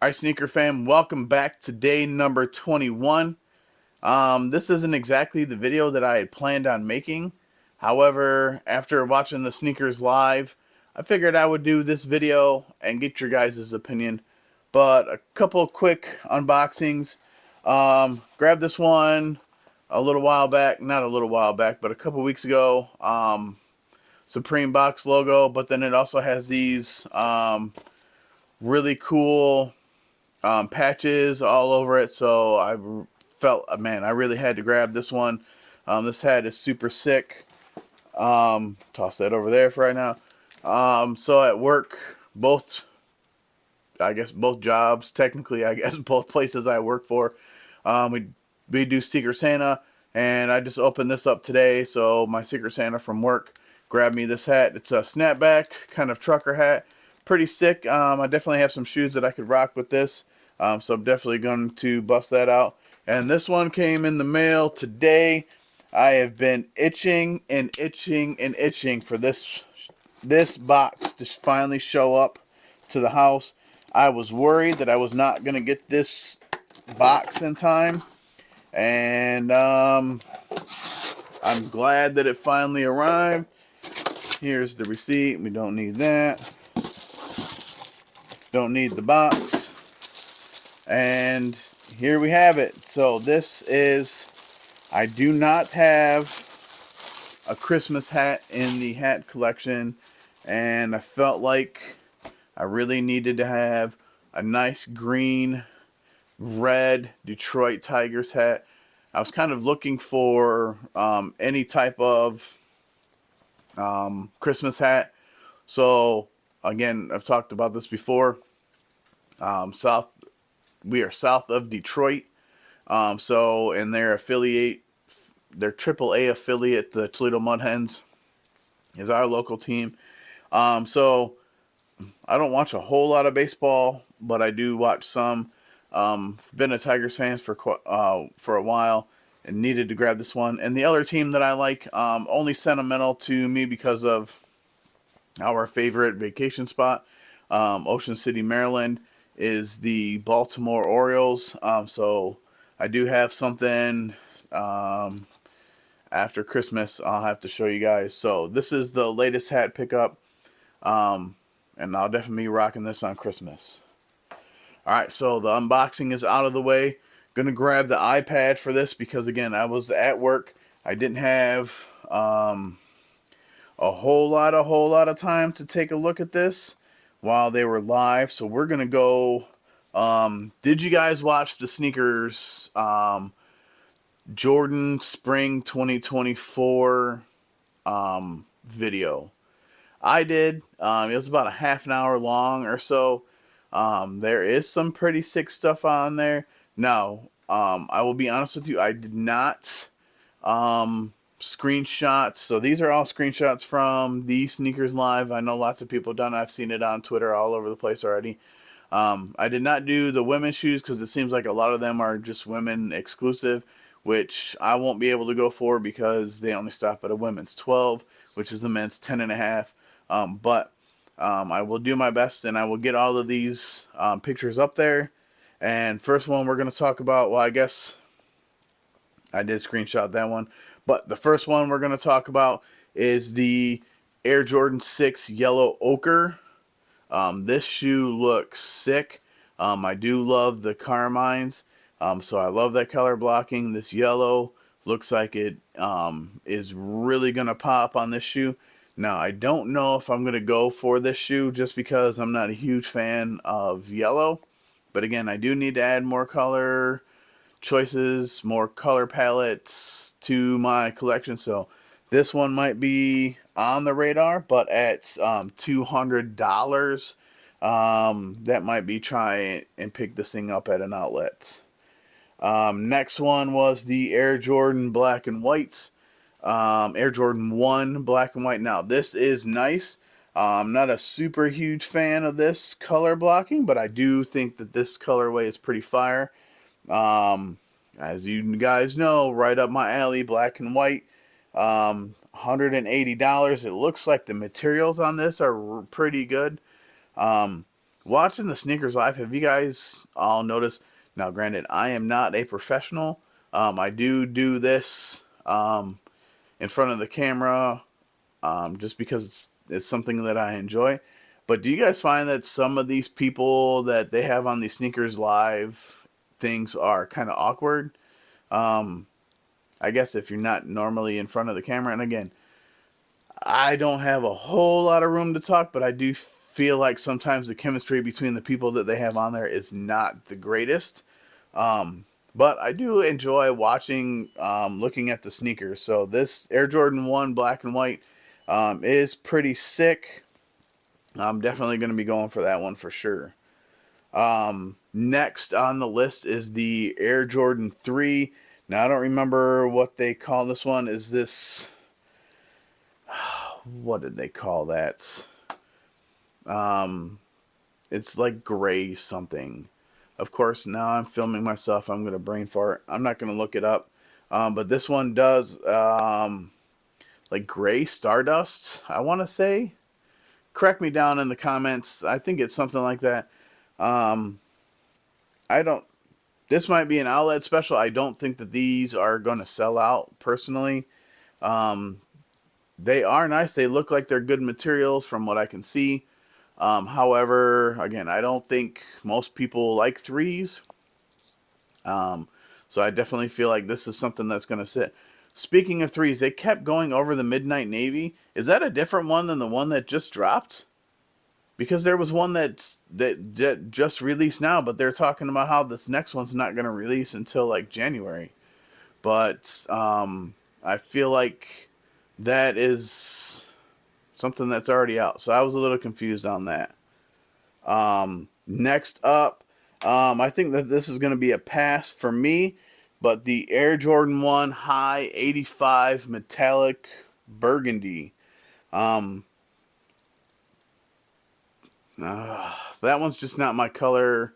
Alright, sneaker fam, welcome back to day number 21. This isn't exactly the video that I had planned on making. However, after watching the sneakers live, I figured I would do this video and get your guys' opinion. But a couple quick unboxings. Grabbed this one a little while back, not a little while back, but a couple weeks ago. Supreme box logo, but then it also has these really cool patches all over it, so I felt, man, I really had to grab this one. This hat is super sick. Toss that over there for right now. So at work, I guess both jobs, technically, I guess both places I work for, we do Secret Santa, and I just opened this up today, so my Secret Santa from work grabbed me this hat. It's a snapback, kind of trucker hat. Pretty sick. I definitely have some shoes that I could rock with this, so I'm definitely going to bust that out. And this one came in the mail today. I have been itching and itching and itching for this box to finally show up to the house. I was worried that I was not going to get this box in time, and I'm glad that it finally arrived. Here's the receipt. We don't need that. Don't need the box. And here we have it. So this is, I do not have a Christmas hat in the hat collection, and I felt like I really needed to have a nice green, red Detroit Tigers hat. I was kind of looking for any type of Christmas hat. So again, I've talked about this before. We are south of Detroit. So in their affiliate, their AAA affiliate, the Toledo Mud Hens, is our local team. So I don't watch a whole lot of baseball, but I do watch some. Been a Tigers fan for a while, and needed to grab this one. And the other team that I like, only sentimental to me because of our favorite vacation spot, Ocean City, Maryland, is the Baltimore Orioles. So I do have something after Christmas I'll have to show you guys. So this is the latest hat pickup, and I'll definitely be rocking this on Christmas. Alright, so the unboxing is out of the way. Gonna grab the iPad for this because, again, I was at work. I didn't have a whole lot of time to take a look at this while they were live. So we're gonna go. Did you guys watch the sneakers Jordan Spring 2024 video? I did. It was about a half an hour long or so. There is some pretty sick stuff on there. Now, I will be honest with you, I did not screenshots. So these are all screenshots from the Sneakers Live. I know lots of people have done it. I've seen it on Twitter all over the place already. I did not do the women's shoes because it seems like a lot of them are just women exclusive, which I won't be able to go for because they only stop at a women's 12, which is the men's 10.5. But I will do my best, and I will get all of these pictures up there. And first one we're going to talk about, well, I guess I did screenshot that one. But the first one we're going to talk about is the Air Jordan 6 Yellow Ochre. This shoe looks sick. I do love the carmines. So I love that color blocking. This yellow looks like it is really going to pop on this shoe. Now, I don't know if I'm going to go for this shoe just because I'm not a huge fan of yellow. But again, I do need to add more color choices, more color palettes to my collection. So this one might be on the radar, but at $200, that might be try and pick this thing up at an outlet. Next one was the Air Jordan Black and Whites. Air Jordan 1 Black and White. Now, this is nice. I'm not a super huge fan of this color blocking, but I do think that this colorway is pretty fire. As you guys know, right up my alley, black and white. $180. It looks like the materials on this are pretty good. watching the sneakers live, have you guys all noticed? Now, granted, I am not a professional. I do this in front of the camera just because it's something that I enjoy. But do you guys find that some of these people that they have on these sneakers live things are kind of awkward? I guess if you're not normally in front of the camera, and again, I don't have a whole lot of room to talk, but I do feel like sometimes the chemistry between the people that they have on there is not the greatest. But I do enjoy watching, looking at the sneakers. So this Air Jordan 1 black and white is pretty sick. I'm definitely going to be going for that one for sure. Next on the list is the Air Jordan 3. Now, I don't remember what they call this one. Is this... what did they call that? It's like gray something. Of course, now I'm filming myself. I'm going to brain fart. I'm not going to look it up. But this one does like gray stardust, I want to say. Correct me down in the comments. I think it's something like that. I don't... This might be an outlet special. I don't think that these are going to sell out personally. They are nice. They look like they're good materials from what I can see. However, again, I don't think most people like threes. So I definitely feel like this is something that's going to sit. Speaking of threes, they kept going over the Midnight Navy. Is that a different one than the one that just dropped? Because there was one that just released now, but they're talking about how this next one's not going to release until like January. But I feel like that is something that's already out. So I was a little confused on that. Next up, I think that this is going to be a pass for me, but the Air Jordan 1 High 85 Metallic Burgundy. That one's just not my color.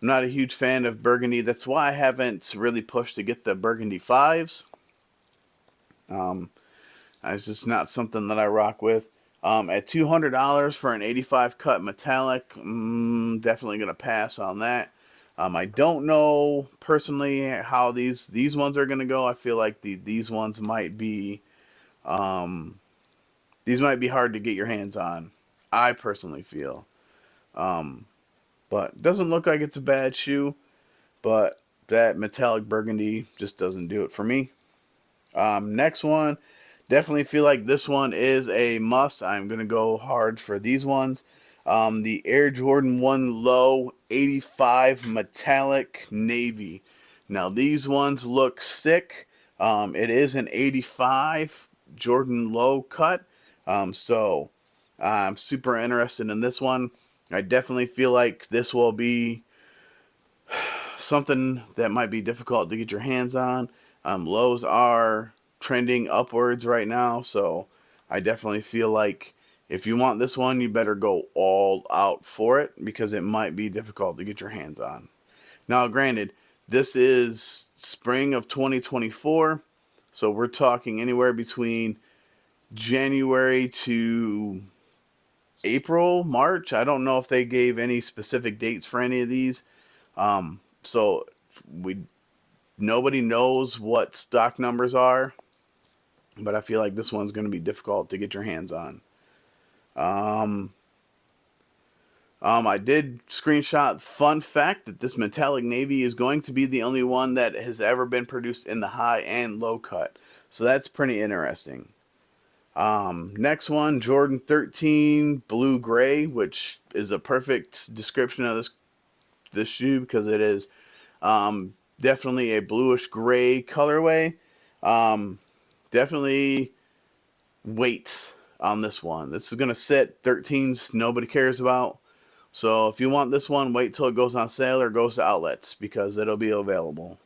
I'm not a huge fan of burgundy. That's why I haven't really pushed to get the burgundy 5s. It's just not something that I rock with. At $200 for an 85 cut metallic, definitely going to pass on that. I don't know personally how these ones are going to go. I feel like these ones might be hard to get your hands on. I personally feel. But doesn't look like it's a bad shoe, but that metallic burgundy just doesn't do it for me. Next one, definitely feel like this one is a must. I'm going to go hard for these ones. The Air Jordan 1 Low 85 Metallic Navy. Now, these ones look sick. It is an 85 Jordan Low cut. So I'm super interested in this one. I definitely feel like this will be something that might be difficult to get your hands on. Lows are trending upwards right now, so I definitely feel like if you want this one, you better go all out for it because it might be difficult to get your hands on. Now, granted, this is spring of 2024, so we're talking anywhere between January to April, March. I don't know if they gave any specific dates for any of these. So nobody knows what stock numbers are, but I feel like this one's going to be difficult to get your hands on. I did screenshot fun fact that this metallic navy is going to be the only one that has ever been produced in the high and low cut. So that's pretty interesting. Next one, Jordan 13 Blue Gray, which is a perfect description of this shoe because it is definitely a bluish gray colorway. Definitely weight on this one. This is going to sit 13s nobody cares about. So if you want this one, wait till it goes on sale or goes to outlets because it'll be available.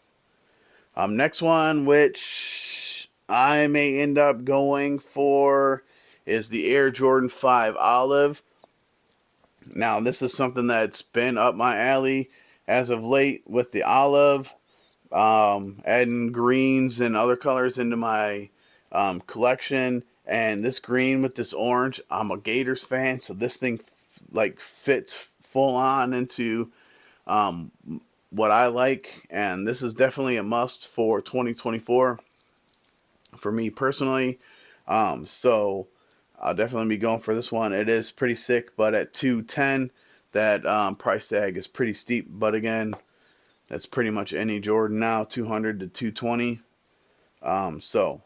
Next one, which I may end up going for, is the Air Jordan 5 Olive. Now, this is something that's been up my alley as of late with the olive, adding greens and other colors into my collection. And this green with this orange, I'm a Gators fan, so this thing fits full on into what I like, and this is definitely a must for 2024 for me personally. So I'll definitely be going for this one. It is pretty sick, but at 210, that price tag is pretty steep. But again, that's pretty much any Jordan now, 200 to 220. So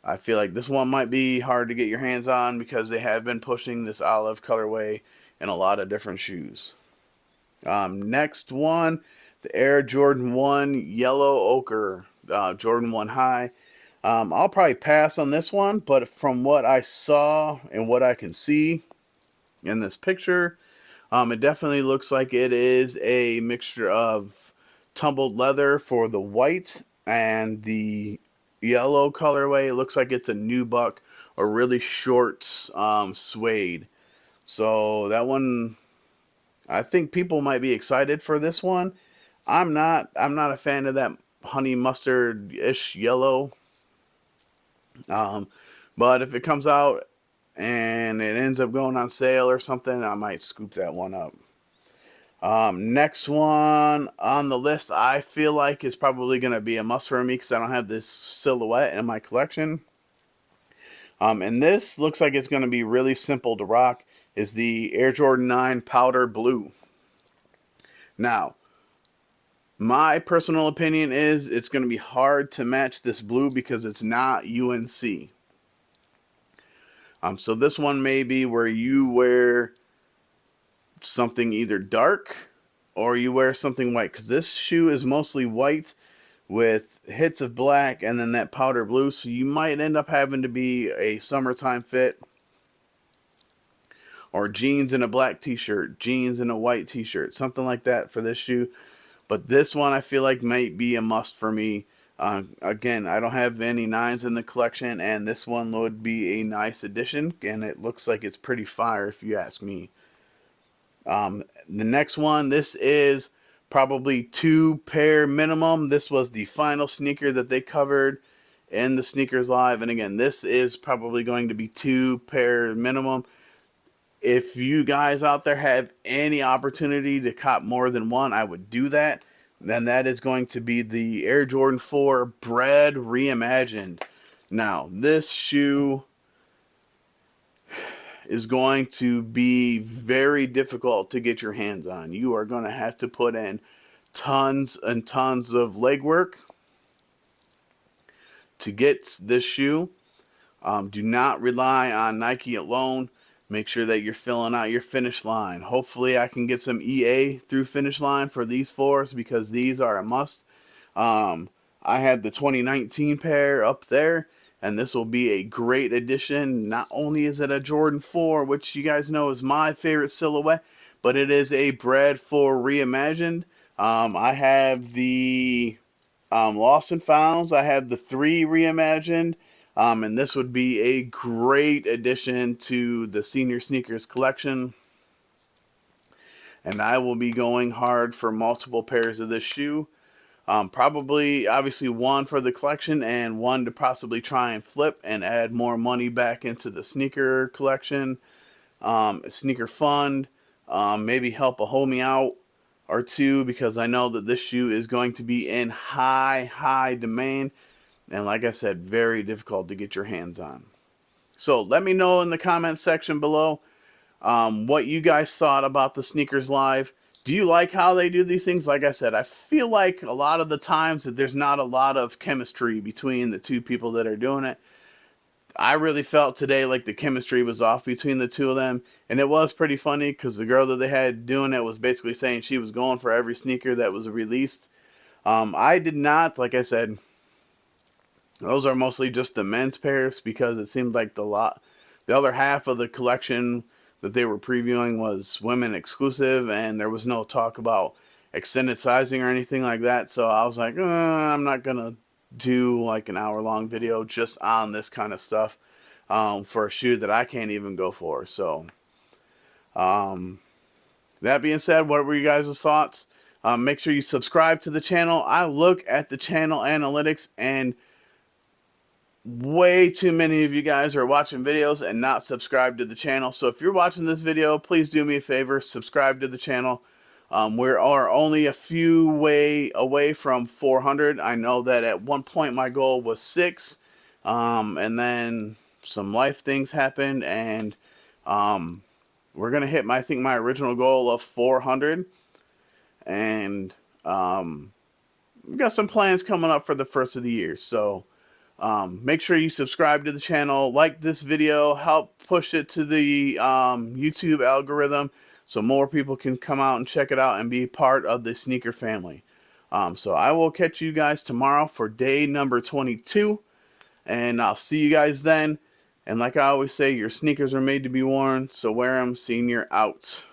I feel like this one might be hard to get your hands on because they have been pushing this olive colorway in a lot of different shoes. Next one, the Air Jordan 1 Yellow Ochre, Jordan 1 High. I'll probably pass on this one, but from what I saw and what I can see in this picture, it definitely looks like it is a mixture of tumbled leather for the white and the yellow colorway. It looks like it's a nubuck or really short suede. So that one, I think people might be excited for this one. I'm not a fan of that honey mustard-ish yellow. But if it comes out and it ends up going on sale or something, I might scoop that one up. Next one on the list, I feel like is probably going to be a must for me because I don't have this silhouette in my collection. And this looks like it's going to be really simple to rock, is the Air Jordan 9 Powder Blue. Now, my personal opinion is it's going to be hard to match this blue because it's not UNC. So this one may be where you wear something either dark or you wear something white, because this shoe is mostly white with hits of black and then that powder blue, so you might end up having to be a summertime fit or jeans and a black t-shirt, jeans and a white t-shirt, something like that for this shoe. But this one I feel like might be a must for me. Again, I don't have any 9s in the collection, and this one would be a nice addition, and it looks like it's pretty fire if you ask me. The next one, this is probably 2 pair minimum. This was the final sneaker that they covered in the Sneakers Live, and again, this is probably going to be 2 pair minimum. If you guys out there have any opportunity to cop more than one, I would do that. Then that is going to be the Air Jordan 4 Bread Reimagined. Now, this shoe is going to be very difficult to get your hands on. You are going to have to put in tons and tons of legwork to get this shoe. Do not rely on Nike alone. Make sure that you're filling out your finish line. Hopefully I can get some EA through finish line for these 4s because these are a must. I had the 2019 pair up there, and this will be a great addition. Not only is it a Jordan 4, which you guys know is my favorite silhouette, but it is a Bread 4 reimagined. I have the Lost and Founds. I have the 3 reimagined. And this would be a great addition to the Senior Sneakers collection. And I will be going hard for multiple pairs of this shoe. Probably, obviously, one for the collection and one to possibly try and flip and add more money back into the sneaker collection, sneaker fund, maybe help a homie out or two, because I know that this shoe is going to be in high demand. And like I said, very difficult to get your hands on. So let me know in the comments section below what you guys thought about the Sneakers Live. Do you like how they do these things? Like I said, I feel like a lot of the times that there's not a lot of chemistry between the two people that are doing it. I really felt today like the chemistry was off between the two of them. And it was pretty funny because the girl that they had doing it was basically saying she was going for every sneaker that was released. I did not, like I said, those are mostly just the men's pairs because it seemed like the other half of the collection that they were previewing was women exclusive, and there was no talk about extended sizing or anything like that. So I was like, I'm not gonna do like an hour-long video just on this kind of stuff for a shoe that I can't even go for. So that being said, what were you guys' thoughts? Make sure you subscribe to the channel. I look at the channel analytics, and way too many of you guys are watching videos and not subscribed to the channel. So if you're watching this video, please do me a favor, subscribe to the channel. We are only a few away from 400. I know that at one point my goal was 6, and then some life things happened, and we're gonna hit I think my original goal of 400, and we've got some plans coming up for the first of the year. So make sure you subscribe to the channel, like this video, help push it to the YouTube algorithm so more people can come out and check it out and be part of the sneaker family. So I will catch you guys tomorrow for day number 22, and I'll see you guys then. And like I always say, your sneakers are made to be worn, so wear them. Senior out.